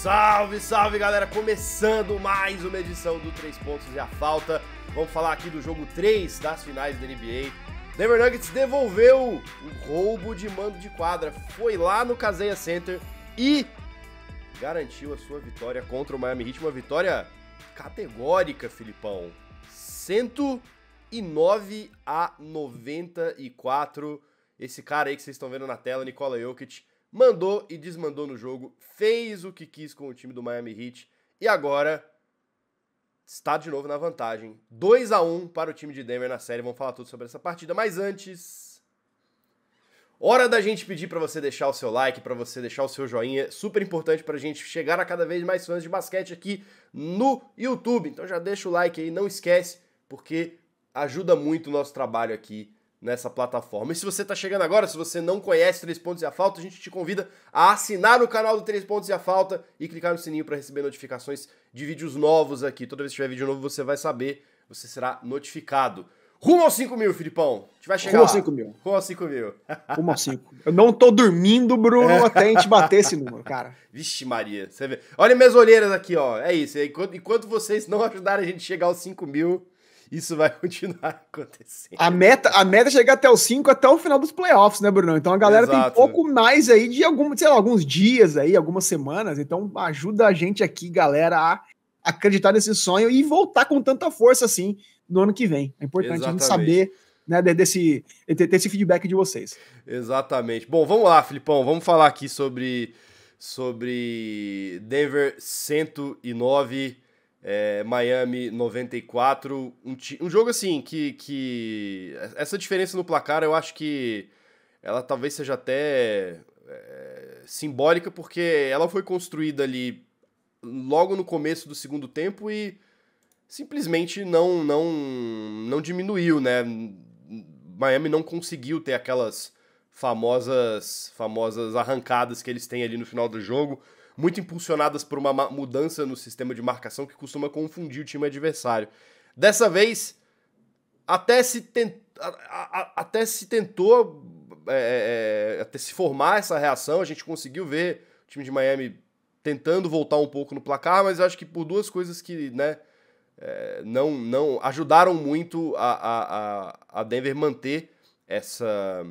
Salve, salve galera, começando mais uma edição do 3 pontos e a falta. Vamos falar aqui do jogo 3 das finais da NBA. Denver Nuggets devolveu o roubo de mando de quadra, foi lá no Kaseya Center e garantiu a sua vitória contra o Miami Heat. Uma vitória categórica, Filipão. 109-94. Esse cara aí que vocês estão vendo na tela, Nikola Jokic, mandou e desmandou no jogo, fez o que quis com o time do Miami Heat e agora está de novo na vantagem. 2-1 para o time de Denver na série. Vamos falar tudo sobre essa partida, mas antes, hora da gente pedir para você deixar o seu like, para você deixar o seu joinha. Super importante para a gente chegar a cada vez mais fãs de basquete aqui no YouTube. Então já deixa o like aí, não esquece, porque ajuda muito o nosso trabalho aqui nessa plataforma. E se você tá chegando agora, se você não conhece 3 pontos e a falta, a gente te convida a assinar o canal do 3 pontos e a falta e clicar no sininho para receber notificações de vídeos novos aqui. Toda vez que tiver vídeo novo, você vai saber, você será notificado. Rumo aos 5 mil, Filipão. A gente vai chegar Rumo aos 5 mil. Rumo aos 5 mil. Rumo aos 5. Eu não tô dormindo, Bruno, até a gente bater esse número, cara. Vixe Maria, você vê. Olha minhas olheiras aqui, ó. É isso. Enquanto vocês não ajudarem a gente a chegar aos 5 mil, isso vai continuar acontecendo. A meta é chegar até os 5 até o final dos playoffs, né, Bruno? Então a galera tem pouco mais aí de alguns dias aí, algumas semanas. Então ajuda a gente aqui, galera, a acreditar nesse sonho e voltar com tanta força assim no ano que vem. É importante a gente saber, né, ter esse feedback de vocês. Exatamente. Bom, vamos lá, Filipão. Vamos falar aqui sobre Denver 109, Miami 94, um jogo assim que essa diferença no placar eu acho que ela talvez seja até simbólica, porque ela foi construída ali logo no começo do segundo tempo e simplesmente não diminuiu, né? Miami não conseguiu ter aquelas famosas arrancadas que eles têm ali no final do jogo, muito impulsionadas por uma mudança no sistema de marcação que costuma confundir o time adversário. Dessa vez, até se formar essa reação, a gente conseguiu ver o time de Miami tentando voltar um pouco no placar, mas eu acho que por duas coisas que, né, não ajudaram muito a Denver manter essa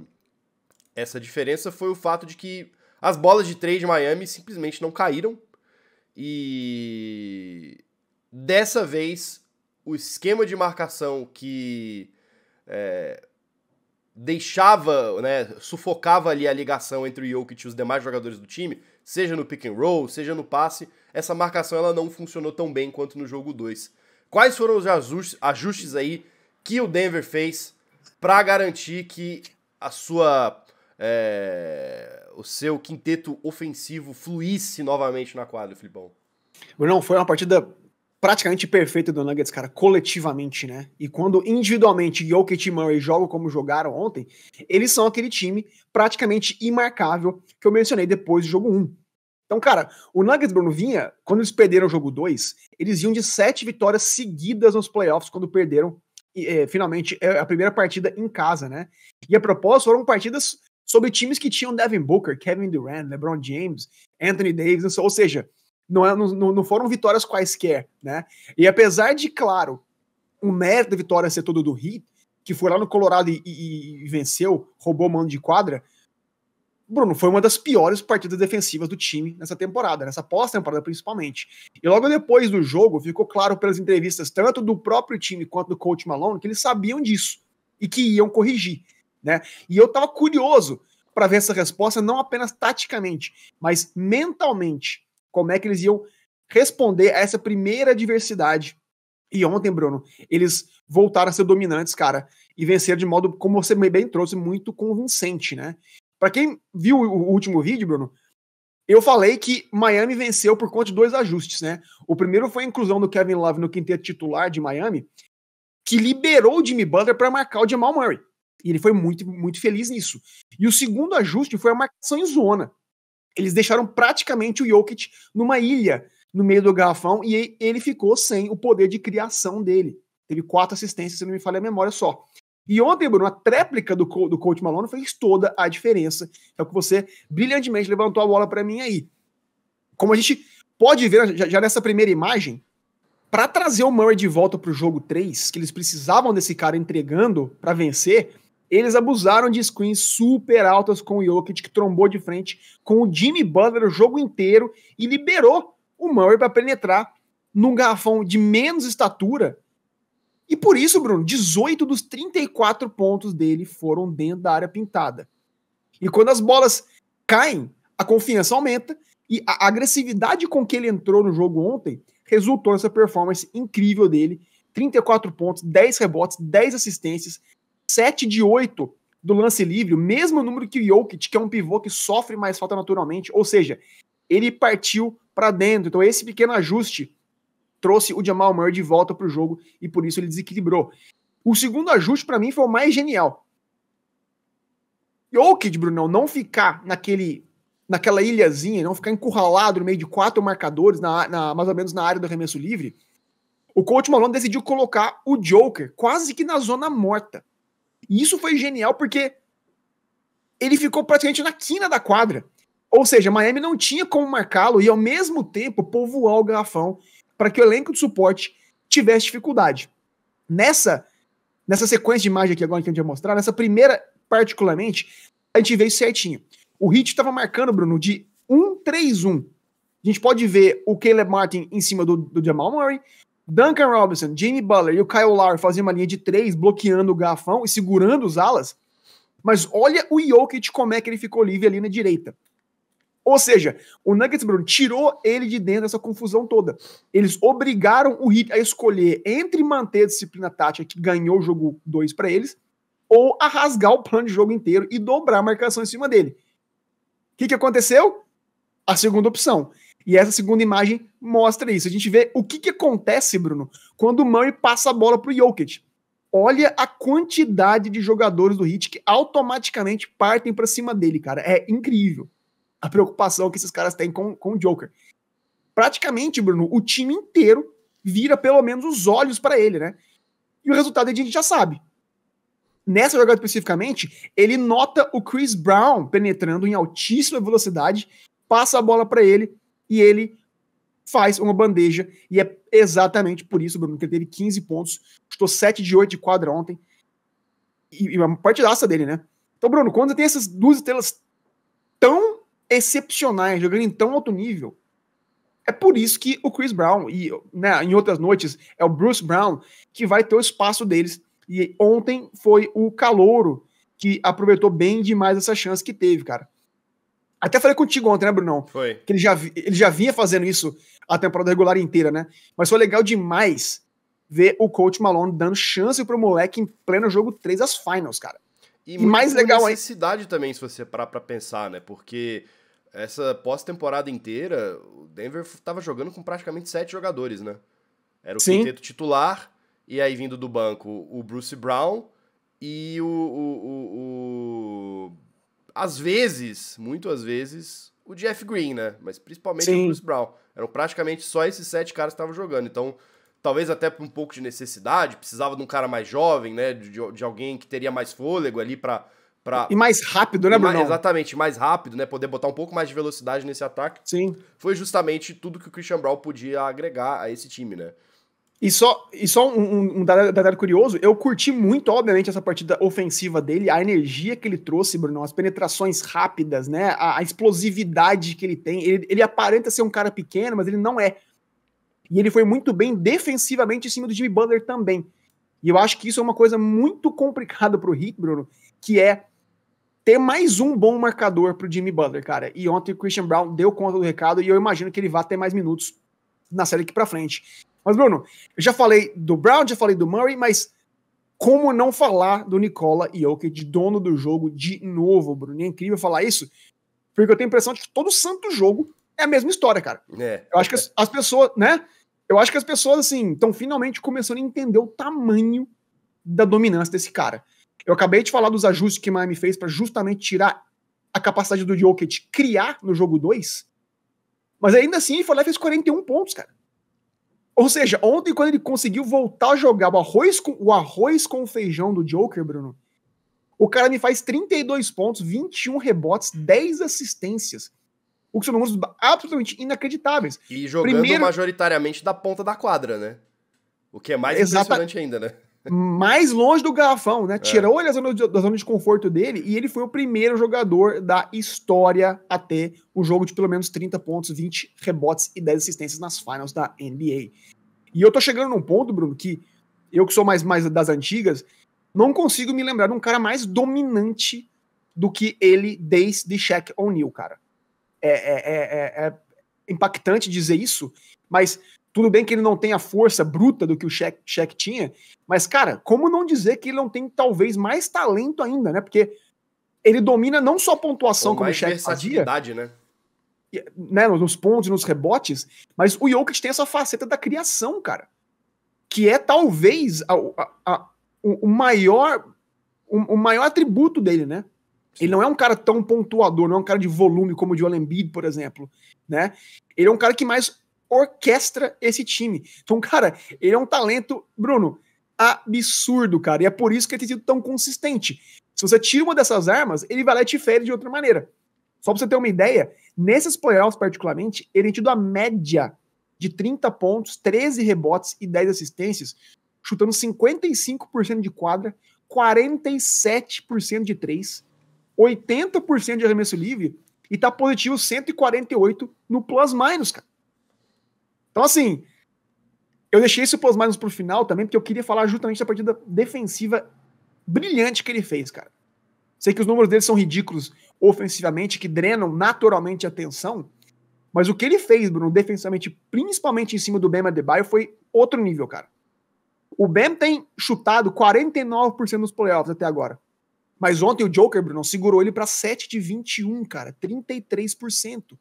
diferença, foi o fato de que as bolas de 3 de Miami simplesmente não caíram e dessa vez o esquema de marcação que deixava, né, sufocava ali a ligação entre o Jokic e os demais jogadores do time, seja no pick and roll, seja no passe, essa marcação ela não funcionou tão bem quanto no jogo 2. Quais foram os ajustes aí que o Denver fez para garantir que o seu quinteto ofensivo fluísse novamente na quadra, Filipão? Não, foi uma partida praticamente perfeita do Nuggets, cara, coletivamente, né? E quando individualmente Jokic e Murray jogam como jogaram ontem, eles são aquele time praticamente imarcável que eu mencionei depois do jogo 1. Então, cara, o Nuggets, Bruno, vinha, quando eles perderam o jogo 2, eles iam de 7 vitórias seguidas nos playoffs quando perderam finalmente a primeira partida em casa, né? E a propósito, foram partidas sobre times que tinham Devin Booker, Kevin Durant, LeBron James, Anthony Davis, ou seja, não foram vitórias quaisquer, né? E apesar de, claro, o mérito da vitória ser todo do Heat, que foi lá no Colorado e venceu, roubou o mando de quadra, Bruno, foi uma das piores partidas defensivas do time nessa temporada, nessa pós-temporada principalmente. E logo depois do jogo, ficou claro pelas entrevistas, tanto do próprio time quanto do coach Malone, que eles sabiam disso e que iam corrigir, né? E eu tava curioso para ver essa resposta, não apenas taticamente, mas mentalmente, como é que eles iam responder a essa primeira adversidade. E ontem, Bruno, eles voltaram a ser dominantes, cara, e venceram de modo, como você bem trouxe, muito convincente, né? Pra quem viu o último vídeo, Bruno, eu falei que Miami venceu por conta de 2 ajustes, né? O primeiro foi a inclusão do Kevin Love no quinteto titular de Miami, que liberou o Jimmy Butler para marcar o Jamal Murray. E ele foi muito, muito feliz nisso. E o segundo ajuste foi a marcação em zona. Eles deixaram praticamente o Jokic numa ilha no meio do garrafão e ele ficou sem o poder de criação dele. Teve 4 assistências, se não me falha a memória só. E ontem, Bruno, a tréplica do coach Malone fez toda a diferença. É o que você brilhantemente levantou a bola para mim aí. Como a gente pode ver já nessa primeira imagem, para trazer o Murray de volta pro jogo 3, que eles precisavam desse cara entregando para vencer, eles abusaram de screens super altas com o Jokic, que trombou de frente com o Jimmy Butler o jogo inteiro e liberou o Murray para penetrar num garrafão de menos estatura. E por isso, Bruno, 18 dos 34 pontos dele foram dentro da área pintada. E quando as bolas caem, a confiança aumenta e a agressividade com que ele entrou no jogo ontem resultou nessa performance incrível dele. 34 pontos, 10 rebotes, 10 assistências, 7 de 8 do lance livre, o mesmo número que o Jokic, que é um pivô que sofre mais falta naturalmente, ou seja, ele partiu para dentro. Então esse pequeno ajuste trouxe o Jamal Murray de volta para o jogo e por isso ele desequilibrou. O segundo ajuste para mim foi o mais genial. Jokic, Brunão, não ficar naquela ilhazinha, não ficar encurralado no meio de 4 marcadores, mais ou menos na área do arremesso livre, o coach Malone decidiu colocar o Joker quase que na zona morta. E isso foi genial porque ele ficou praticamente na quina da quadra. Ou seja, Miami não tinha como marcá-lo e ao mesmo tempo povoar o garrafão para que o elenco de suporte tivesse dificuldade. Nessa sequência de imagem aqui agora que a gente vai mostrar, nessa primeira particularmente, a gente vê isso certinho. O Heat estava marcando, Bruno, de 1-3-1. A gente pode ver o Caleb Martin em cima do Jamal Murray, Duncan Robinson, Jimmy Butler e o Kyle Lowry faziam uma linha de 3, bloqueando o garrafão e segurando os alas. Mas olha o Jokic como é que ele ficou livre ali na direita. Ou seja, o Nuggets, Bruno, tirou ele de dentro dessa confusão toda. Eles obrigaram o Heat a escolher entre manter a disciplina tática que ganhou o jogo 2 para eles ou a rasgar o plano de jogo inteiro e dobrar a marcação em cima dele. O que aconteceu? A segunda opção. E essa segunda imagem mostra isso. A gente vê o que acontece, Bruno, quando o Murray passa a bola pro Jokic. Olha a quantidade de jogadores do Heat que automaticamente partem para cima dele, cara. É incrível a preocupação que esses caras têm com o Joker. Praticamente, Bruno, o time inteiro vira pelo menos os olhos para ele, né? E o resultado a gente já sabe. Nessa jogada especificamente, ele nota o Chris Brown penetrando em altíssima velocidade, passa a bola para ele e ele faz uma bandeja. E é exatamente por isso, Bruno, que ele teve 15 pontos, chutou 7 de 8 de quadra ontem. E uma partidaça dele, né? Então, Bruno, quando tem essas duas estrelas tão excepcionais, jogando em tão alto nível, é por isso que o Chris Brown, e né, em outras noites, é o Bruce Brown, que vai ter o espaço deles. E ontem foi o calouro que aproveitou bem demais essa chance que teve, cara. Até falei contigo ontem, né, Brunão? Foi. Que ele já vinha fazendo isso a temporada regular inteira, né? Mas foi legal demais ver o coach Malone dando chance pro moleque em pleno jogo 3 das finals, cara. E mais legal a necessidade também, se você parar pra pensar, né? Porque essa pós-temporada inteira, o Denver tava jogando com praticamente 7 jogadores, né? Era o quinteto titular, e aí vindo do banco o Bruce Brown e às vezes, muito às vezes, o Jeff Green, né? Mas principalmente o Bruce Brown. Eram praticamente só esses 7 caras que estavam jogando. Então, talvez até por um pouco de necessidade, precisava de um cara mais jovem, né? De alguém que teria mais fôlego ali pra... E mais rápido, né, Bruno? Exatamente, mais rápido, né? Poder botar um pouco mais de velocidade nesse ataque. Sim. Foi justamente tudo que o Christian Braun podia agregar a esse time, né? E só um dado curioso, eu curti muito, obviamente, essa partida ofensiva dele, a energia que ele trouxe, Bruno, as penetrações rápidas, né, a explosividade que ele tem. Ele aparenta ser um cara pequeno, mas ele não é. E ele foi muito bem defensivamente em cima do Jimmy Butler também. E eu acho que isso é uma coisa muito complicada pro Heat, Bruno, que é ter mais um bom marcador pro Jimmy Butler, cara. E ontem o Christian Braun deu conta do recado e eu imagino que ele vai ter mais minutos na série aqui pra frente. Mas, Bruno, eu já falei do Brown, já falei do Murray, mas como não falar do Nikola Jokic, dono do jogo, de novo, Bruno? É incrível falar isso, porque eu tenho a impressão de que todo santo jogo é a mesma história, cara. Eu acho que as pessoas, né? Eu acho que as pessoas, assim, estão finalmente começando a entender o tamanho da dominância desse cara. Eu acabei de falar dos ajustes que o Miami fez para justamente tirar a capacidade do Jokic criar no jogo 2, mas ainda assim ele foi lá e fez 41 pontos, cara. Ou seja, ontem, quando ele conseguiu voltar a jogar o arroz com o feijão do Joker, Bruno, o cara me faz 32 pontos, 21 rebotes, 10 assistências. o que são números absolutamente inacreditáveis. E jogando majoritariamente da ponta da quadra, né? O que é mais impressionante ainda, né? Mais longe do garrafão, né? Tirou ele da zona de conforto dele e ele foi o primeiro jogador da história a ter um jogo de pelo menos 30 pontos, 20 rebotes e 10 assistências nas finals da NBA. E eu tô chegando num ponto, Bruno, que eu que sou mais das antigas, não consigo me lembrar de um cara mais dominante do que ele desde Shaq O'Neal, cara. É impactante dizer isso, mas tudo bem que ele não tem a força bruta do que o Shaq tinha, mas, cara, como não dizer que ele não tem talvez mais talento ainda, né? Porque ele domina não só a pontuação como o Shaq fazia, né, nos pontos e nos rebotes, mas o Jokic tem essa faceta da criação, cara, que é talvez o maior atributo dele, né? Ele não é um cara tão pontuador, não é um cara de volume como o Joel Embiid, por exemplo, né? Ele é um cara que mais orquestra esse time. Então, cara, ele é um talento, Bruno, absurdo, cara, e é por isso que ele tem sido tão consistente. Se você tira uma dessas armas, ele vai lá e te fere de outra maneira. Só pra você ter uma ideia, nesses playoffs particularmente, ele tem tido a média de 30 pontos, 13 rebotes e 10 assistências, chutando 55% de quadra, 47% de 3, 80% de arremesso livre e tá positivo 148 no plus-minus, cara. Então, assim, eu deixei esse plus-minus pro final também, porque eu queria falar justamente da partida defensiva brilhante que ele fez, cara. Sei que os números dele são ridículos ofensivamente, que drenam naturalmente a atenção, mas o que ele fez, Bruno, defensivamente, principalmente em cima do Bam Adebayo, foi outro nível, cara. O Bam tem chutado 49% nos playoffs até agora. Mas ontem o Joker, Bruno, segurou ele para 7 de 21, cara, 33%.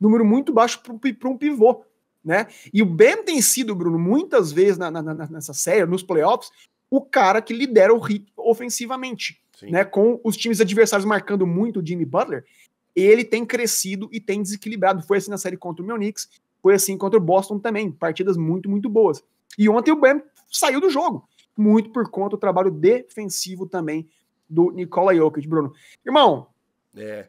Número muito baixo para um pivô, né? E o Bam tem sido, Bruno, muitas vezes nessa série, nos playoffs, o cara que lidera o Heat ofensivamente, né? Com os times adversários marcando muito o Jimmy Butler, ele tem crescido e tem desequilibrado. Foi assim na série contra o meu Knicks, foi assim contra o Boston também, partidas muito, muito boas. E ontem o Bam saiu do jogo, muito por conta do trabalho defensivo também do Nikola Jokic, Bruno. Irmão,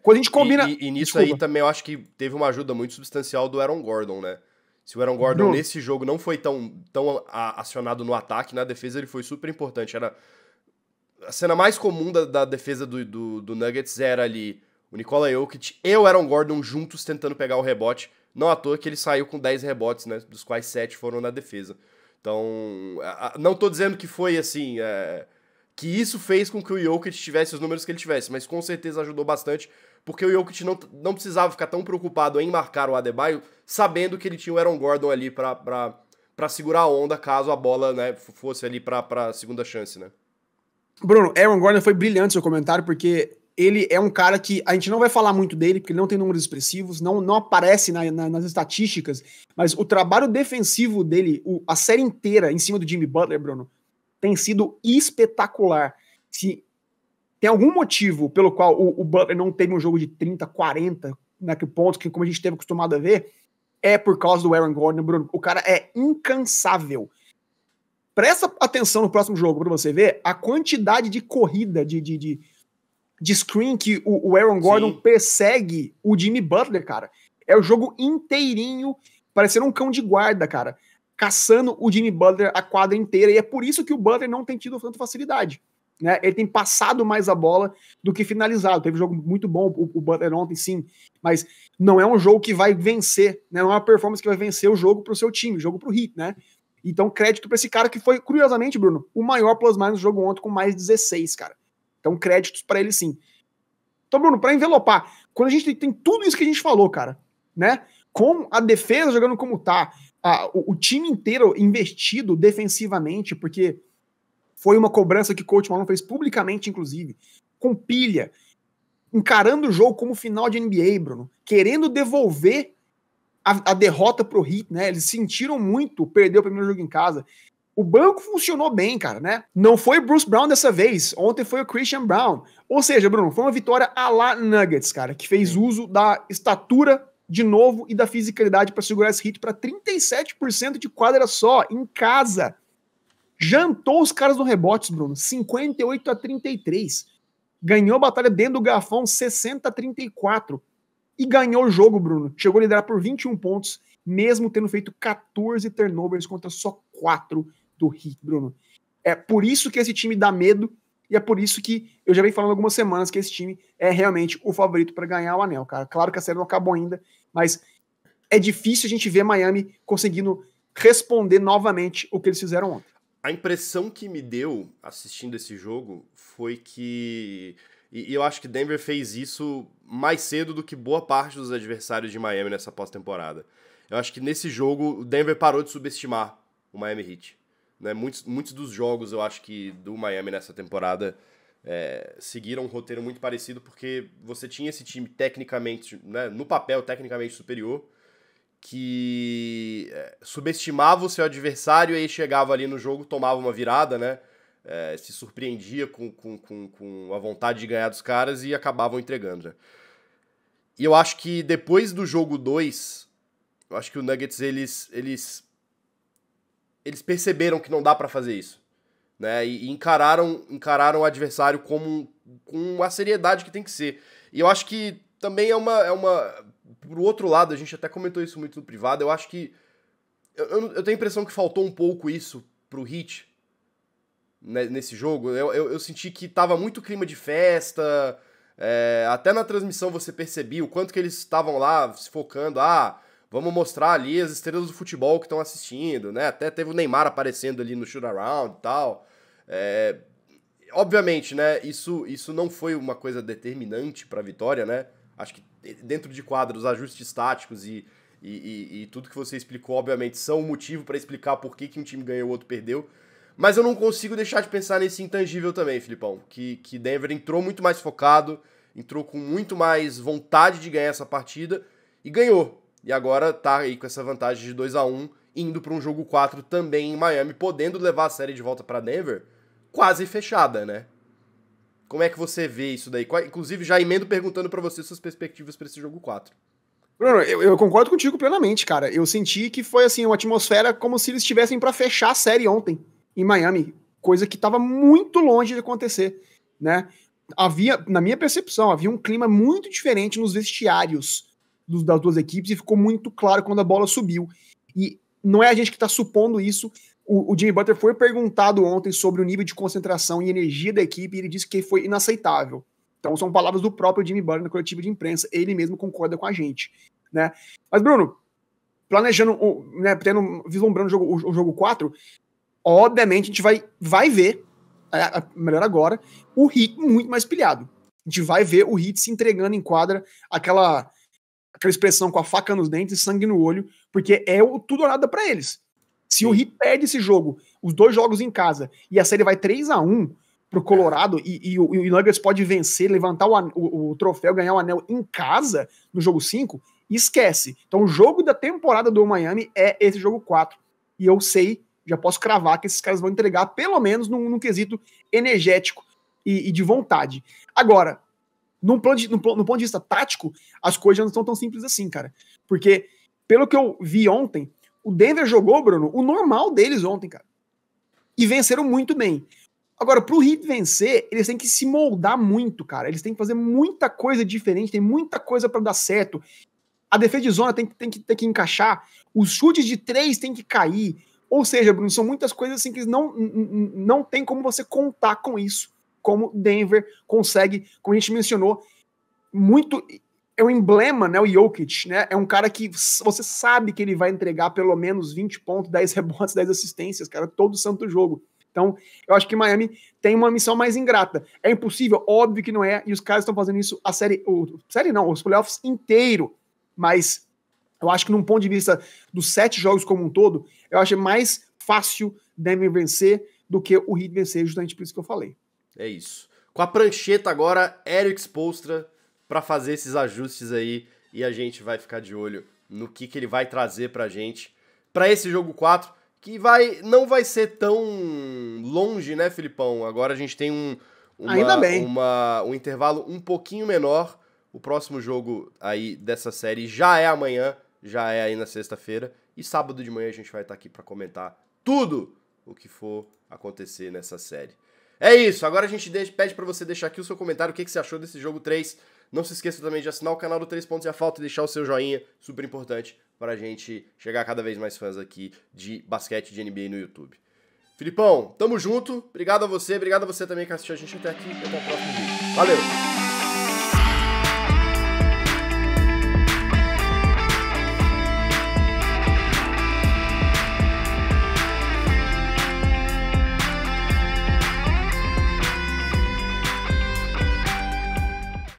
quando a gente combina... E nisso aí também eu acho que teve uma ajuda muito substancial do Aaron Gordon, né? Se o Aaron Gordon Bruno, nesse jogo não foi tão acionado no ataque, na defesa ele foi super importante. Era a cena mais comum da defesa do Nuggets era ali o Nikola Jokic e o Aaron Gordon juntos tentando pegar o rebote. Não à toa que ele saiu com 10 rebotes, né? Dos quais 7 foram na defesa. Então, não tô dizendo que foi assim... que isso fez com que o Jokic tivesse os números que ele tivesse, mas com certeza ajudou bastante, porque o Jokic não precisava ficar tão preocupado em marcar o Adebayo, sabendo que ele tinha o Aaron Gordon ali pra segurar a onda caso a bola, né, fosse ali pra segunda chance, né? Bruno, Aaron Gordon foi brilhante seu comentário, porque ele é um cara que a gente não vai falar muito dele, porque ele não tem números expressivos, não aparece nas estatísticas, mas o trabalho defensivo dele, a série inteira em cima do Jimmy Butler, Bruno, tem sido espetacular. Se tem algum motivo pelo qual o Butler não teve um jogo de 30, 40, né, pontos, que como a gente esteve acostumado a ver, é por causa do Aaron Gordon, Bruno. O cara é incansável. Presta atenção no próximo jogo para você ver a quantidade de corrida, de screen que o Aaron Gordon persegue o Jimmy Butler, cara. É o jogo inteirinho, parecendo um cão de guarda, cara, caçando o Jimmy Butler a quadra inteira, e é por isso que o Butler não tem tido tanta facilidade, né? Ele tem passado mais a bola do que finalizado. Teve um jogo muito bom, o Butler ontem, sim, mas não é um jogo que vai vencer, né? Não é uma performance que vai vencer o jogo pro seu time, o jogo pro Heat, né? Então, crédito pra esse cara que foi, curiosamente, Bruno, o maior plus-minus do jogo ontem com mais 16, cara. Então, créditos pra ele, sim. Então, Bruno, pra envelopar, quando a gente tem tudo isso que a gente falou, cara, né? Com a defesa jogando como tá, o time inteiro investido defensivamente, porque foi uma cobrança que o Coach Malone fez publicamente, inclusive, com pilha, encarando o jogo como final de NBA, Bruno, querendo devolver a derrota pro Heat, né? Eles sentiram muito perder o primeiro jogo em casa. O banco funcionou bem, cara, né? Não foi Bruce Brown dessa vez, ontem foi o Christian Brown. Ou seja, Bruno, foi uma vitória à la Nuggets, cara, que fez uso da estatura de novo e da fisicalidade para segurar esse Heat para 37% de quadra só, em casa. Jantou os caras no rebotes, Bruno, 58-33. Ganhou a batalha dentro do garrafão, 60-34. e ganhou o jogo, Bruno. Chegou a liderar por 21 pontos, mesmo tendo feito 14 turnovers contra só 4 do Heat, Bruno. É por isso que esse time dá medo, e é por isso que eu já venho falando algumas semanas que esse time é realmente o favorito para ganhar o anel, cara. Claro que a série não acabou ainda, mas é difícil a gente ver Miami conseguindo responder novamente o que eles fizeram ontem. A impressão que me deu assistindo esse jogo foi que... E eu acho que Denver fez isso mais cedo do que boa parte dos adversários de Miami nessa pós-temporada. Eu acho que nesse jogo o Denver parou de subestimar o Miami Heat. Né? Muitos dos jogos, eu acho que do Miami nessa temporada seguiram um roteiro muito parecido, porque você tinha esse time tecnicamente, né, no papel, tecnicamente superior, que subestimava o seu adversário e aí chegava ali no jogo, tomava uma virada, né? Se surpreendia com a vontade de ganhar dos caras e acabavam entregando. Né? E eu acho que depois do jogo 2, eu acho que o Nuggets, eles perceberam que não dá pra fazer isso. Né? E encararam o adversário com a seriedade que tem que ser. E eu acho que também é uma... Pro outro lado, a gente até comentou isso muito no privado, eu acho que... Eu tenho a impressão que faltou um pouco isso pro Heat, né, nesse jogo. Eu senti que tava muito clima de festa, até na transmissão você percebia o quanto que eles estavam lá se focando, vamos mostrar ali as estrelas do futebol que estão assistindo, né? Até teve o Neymar aparecendo ali no shoot-around e tal. Obviamente, né, isso não foi uma coisa determinante pra vitória, né? Acho que dentro de quadro, os ajustes táticos e tudo que você explicou, obviamente, são o motivo para explicar por que um time ganhou e o outro perdeu. Mas eu não consigo deixar de pensar nesse intangível também, Filipão. Que Denver entrou muito mais focado, entrou com muito mais vontade de ganhar essa partida e ganhou. E agora tá aí com essa vantagem de 2-1, indo para um jogo 4 também em Miami, podendo levar a série de volta para Denver quase fechada, né? Como é que você vê isso daí? Inclusive, já emendo perguntando pra você suas perspectivas pra esse jogo 4. Bruno, eu concordo contigo plenamente, cara. Eu senti que foi, assim, uma atmosfera como se eles estivessem pra fechar a série ontem, em Miami. Coisa que tava muito longe de acontecer, né? Na minha percepção, havia um clima muito diferente nos vestiários das duas equipes e ficou muito claro quando a bola subiu. E não é a gente que tá supondo isso. O Jimmy Butler foi perguntado ontem sobre o nível de concentração e energia da equipe e ele disse que foi inaceitável. Então são palavras do próprio Jimmy Butler na coletiva de imprensa. Ele mesmo concorda com a gente, né? Mas, Bruno, planejando, né, vislumbrando o jogo 4, obviamente a gente vai ver, melhor agora, o Heat muito mais pilhado. A gente vai ver o Heat se entregando em quadra, aquela expressão com a faca nos dentes e sangue no olho, porque é o tudo ou nada pra eles. Se o Heat perde esse jogo, os 2 jogos em casa, e a série vai 3-1 pro Colorado, e o Nuggets pode vencer, levantar o troféu, ganhar o anel em casa, no jogo 5, esquece. Então o jogo da temporada do Miami é esse jogo 4. E eu sei, já posso cravar que esses caras vão entregar, pelo menos num quesito energético e de vontade. Agora, no ponto de vista tático, as coisas já não estão tão simples assim, cara. Porque, pelo que eu vi ontem, o Denver jogou, Bruno, o normal deles ontem, cara. E venceram muito bem. Agora, pro Heat vencer, eles têm que se moldar muito, cara. Eles têm que fazer muita coisa diferente, tem muita coisa para dar certo. A defesa de zona tem que encaixar. Os chutes de 3 tem que cair. Ou seja, Bruno, são muitas coisas assim que não tem como você contar com isso. Como Denver consegue, como a gente mencionou, muito... É um emblema, né, o Jokic, né, é um cara que você sabe que ele vai entregar pelo menos 20 pontos, 10 rebotes, 10 assistências, cara, todo santo jogo. Então, eu acho que Miami tem uma missão mais ingrata. É impossível? Óbvio que não é, e os caras estão fazendo isso os playoffs inteiro, mas eu acho que num ponto de vista dos 7 jogos como um todo, eu acho mais fácil Denver vencer do que o Heat vencer, justamente por isso que eu falei. É isso. Com a prancheta agora, Erik Spoelstra para fazer esses ajustes aí e a gente vai ficar de olho no que ele vai trazer pra gente para esse jogo 4, que não vai ser tão longe, né, Filipão? Agora a gente tem um intervalo um pouquinho menor. O próximo jogo aí dessa série já é amanhã, já é aí na sexta-feira, e sábado de manhã a gente vai estar aqui para comentar tudo o que for acontecer nessa série. É isso, agora a gente pede pra você deixar aqui o seu comentário, o que você achou desse jogo 3. Não se esqueça também de assinar o canal do 3 Pontos e a Falta e deixar o seu joinha, super importante pra gente chegar a cada vez mais fãs aqui de basquete de NBA no YouTube. Filipão, tamo junto, obrigado a você também que assistiu a gente até aqui e até o próximo vídeo. Valeu!